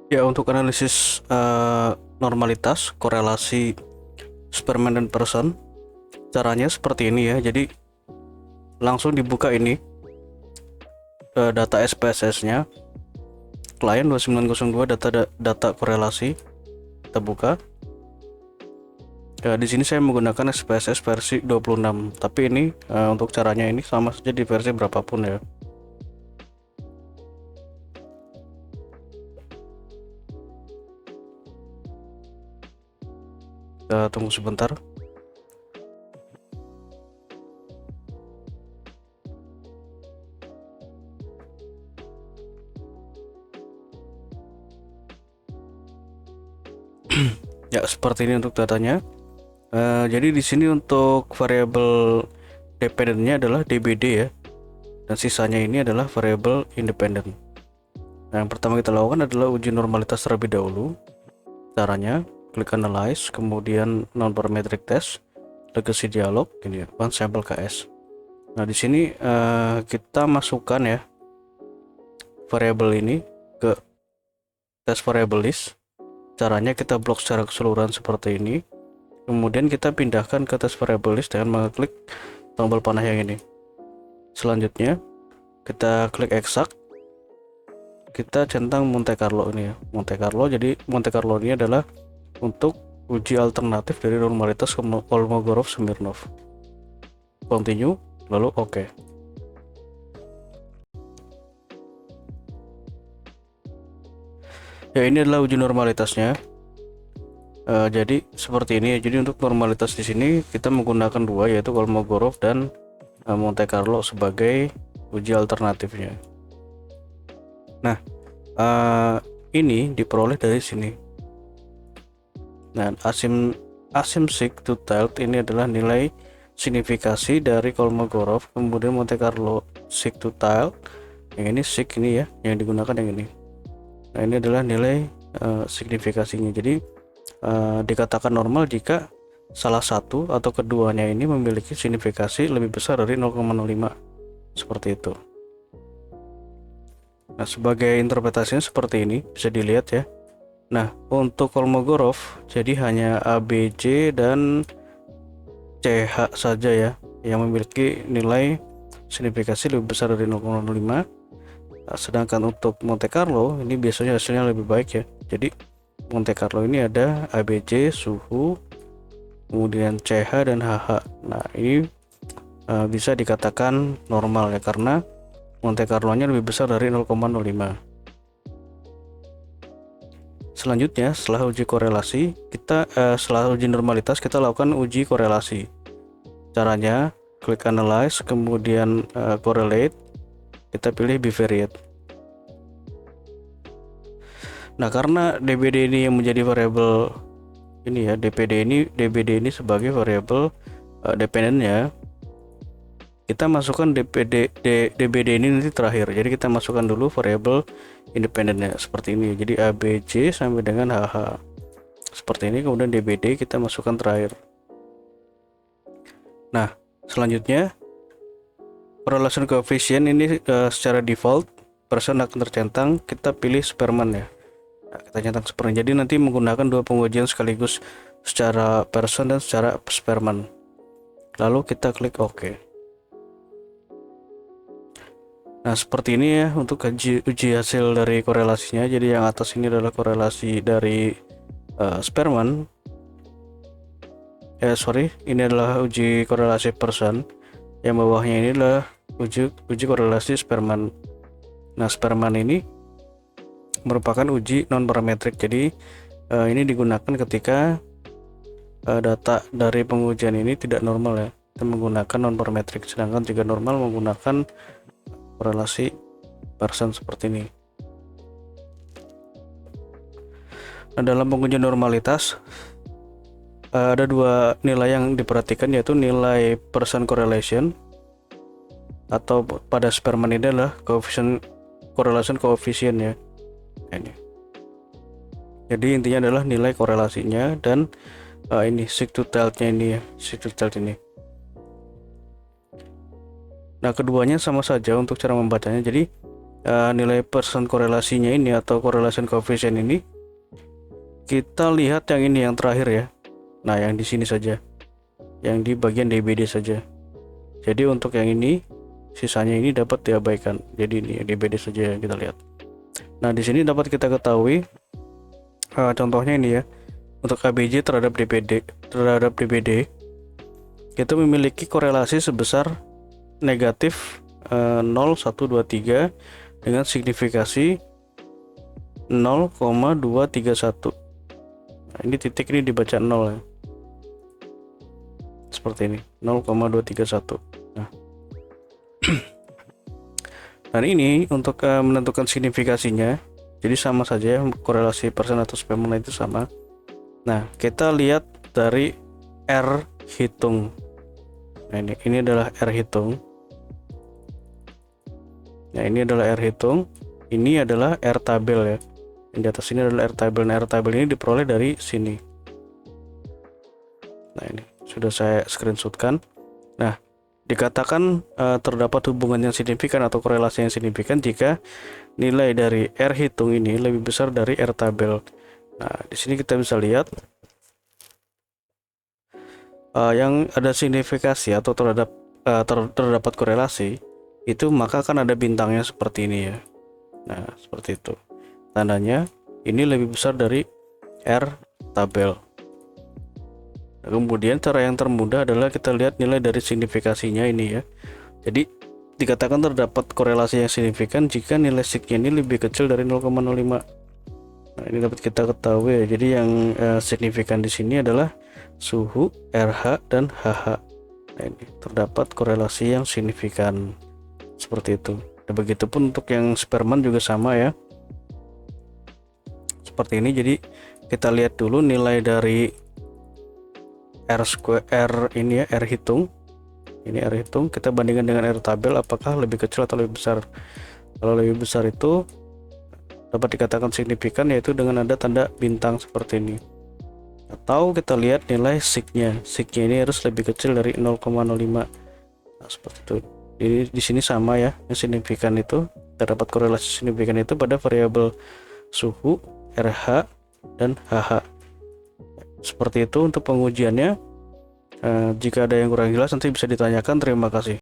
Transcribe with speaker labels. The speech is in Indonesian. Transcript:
Speaker 1: Ya, untuk analisis normalitas korelasi sperma dan person, caranya seperti ini ya. Jadi langsung dibuka ini data SPSS-nya klien 2902 data korelasi, kita buka. Di sini saya menggunakan SPSS versi 26, tapi ini untuk caranya ini sama saja di versi berapapun ya. Kita tunggu sebentar. Ya, seperti ini untuk datanya. Jadi di sini untuk variabel dependennya adalah DBD ya, dan sisanya ini adalah variabel independen. Nah, yang pertama kita lakukan adalah uji normalitas terlebih dahulu. Caranya klik analyze, kemudian non parametric test, legacy dialog, ini ya, one sample KS. Nah, di sini kita masukkan ya variabel ini ke test variable list. Caranya kita blok secara keseluruhan seperti ini. Kemudian kita pindahkan ke test variable list dengan mengklik tombol panah yang ini. Selanjutnya kita klik exact. Kita centang Monte Carlo ini ya, Monte Carlo. Jadi Monte Carlo ini adalah untuk uji alternatif dari normalitas Kolmogorov-Smirnov. Continue, lalu oke. Ya, ini adalah uji normalitasnya. Jadi seperti ini ya. Jadi untuk normalitas di sini kita menggunakan dua, yaitu Kolmogorov dan Monte Carlo sebagai uji alternatifnya. Nah, ini diperoleh dari sini. Nah, asim sig-to-tilde ini adalah nilai signifikasi dari Kolmogorov, kemudian Monte Carlo sig-to-tilde, yang ini sig ini ya, yang digunakan yang ini. Nah, ini adalah nilai signifikasinya. Jadi dikatakan normal jika salah satu atau keduanya ini memiliki signifikasi lebih besar dari 0,05, seperti itu. Nah, sebagai interpretasinya seperti ini, bisa dilihat ya. Nah, untuk Kolmogorov jadi hanya ABC dan CH saja ya yang memiliki nilai signifikasi lebih besar dari 0,05. Sedangkan untuk Monte Carlo ini biasanya hasilnya lebih baik ya. Jadi Monte Carlo ini ada ABC, suhu, kemudian CH dan HH. Nah, ini bisa dikatakan normal ya, karena Monte Carlo-nya lebih besar dari 0,05. Selanjutnya, setelah uji korelasi, setelah uji normalitas kita lakukan uji korelasi. Caranya klik analyze, kemudian correlate, kita pilih bivariate. Nah, karena DBD ini yang menjadi variabel ini ya, DBD ini sebagai variabel dependennya, kita masukkan DBD ini nanti terakhir. Jadi kita masukkan dulu variabel independennya seperti ini. Jadi ABC sampai dengan HH seperti ini, kemudian DBD kita masukkan terakhir. Nah, selanjutnya correlation coefficient ini secara default person akan tercentang, kita pilih Spearman ya. Nah, kita centang seperti ini. Jadi nanti menggunakan dua pengujian sekaligus, secara person dan secara Spearman. Lalu kita klik OK. Nah, seperti ini ya untuk uji hasil dari korelasinya. Jadi yang atas ini adalah korelasi dari Spearman. Ini adalah uji korelasi person. Yang bawahnya ini adalah uji korelasi Spearman. Nah, Spearman ini merupakan uji non parametrik. Jadi ini digunakan ketika data dari pengujian ini tidak normal ya. Kita menggunakan non parametrik. Sedangkan jika normal menggunakan korelasi person seperti ini. Nah, dalam pengujian normalitas ada dua nilai yang diperhatikan, yaitu nilai person correlation, atau pada Spearman ini adalah correlation coefficient ya. Ini. Jadi intinya adalah nilai korelasinya, dan ini sig-to-tilde-nya ini ya, sig-to-tilde ini. Nah, keduanya sama saja untuk cara membacanya. Jadi nilai persen korelasinya ini atau correlation coefficient ini, kita lihat yang ini yang terakhir ya. Nah, yang di sini saja, yang di bagian DBD saja. Jadi untuk yang ini, sisanya ini dapat diabaikan. Jadi ini DBD saja yang kita lihat. Nah, di sini dapat kita ketahui contohnya ini ya. Untuk ABJ terhadap DBD kita memiliki korelasi sebesar negatif 0,123 dengan signifikasi 0,231. Nah, ini titik ini dibaca 0 ya. Seperti ini, 0,231. Nah. Dan ini untuk menentukan signifikasinya, jadi sama saja korelasi persen atau spearman itu sama. Nah, kita lihat dari R hitung. Nah, ini adalah R hitung. Nah, ini adalah R hitung. Ini adalah R tabel ya. Yang di atas ini adalah R tabel. Nah, R tabel ini diperoleh dari sini. Nah, ini sudah saya screenshotkan. Nah, dikatakan terdapat hubungan yang signifikan atau korelasi yang signifikan jika nilai dari R hitung ini lebih besar dari R tabel. Nah, di sini kita bisa lihat yang ada signifikasi atau terdapat korelasi itu, maka akan ada bintangnya seperti ini ya. Nah, seperti itu. Tandanya ini lebih besar dari R tabel. Nah, kemudian cara yang termudah adalah kita lihat nilai dari signifikasinya ini ya. Jadi dikatakan terdapat korelasi yang signifikan jika nilai signya ini lebih kecil dari 0,05. Nah, ini dapat kita ketahui ya. Jadi yang signifikan di sini adalah suhu, RH, dan HH. Nah, ini terdapat korelasi yang signifikan seperti itu. Dan begitupun untuk yang spearman juga sama ya. Seperti ini. Jadi kita lihat dulu nilai dari R ini ya, R hitung. Ini R hitung, kita bandingkan dengan R tabel apakah lebih kecil atau lebih besar. Kalau lebih besar itu dapat dikatakan signifikan, yaitu dengan ada tanda bintang seperti ini. Atau kita lihat nilai signya ini harus lebih kecil dari 0,05. Nah, seperti itu. Jadi di sini sama ya, yang signifikan itu terdapat korelasi signifikan itu pada variabel suhu, RH, dan HH. Seperti itu untuk pengujiannya. Jika ada yang kurang jelas nanti bisa ditanyakan. Terima kasih.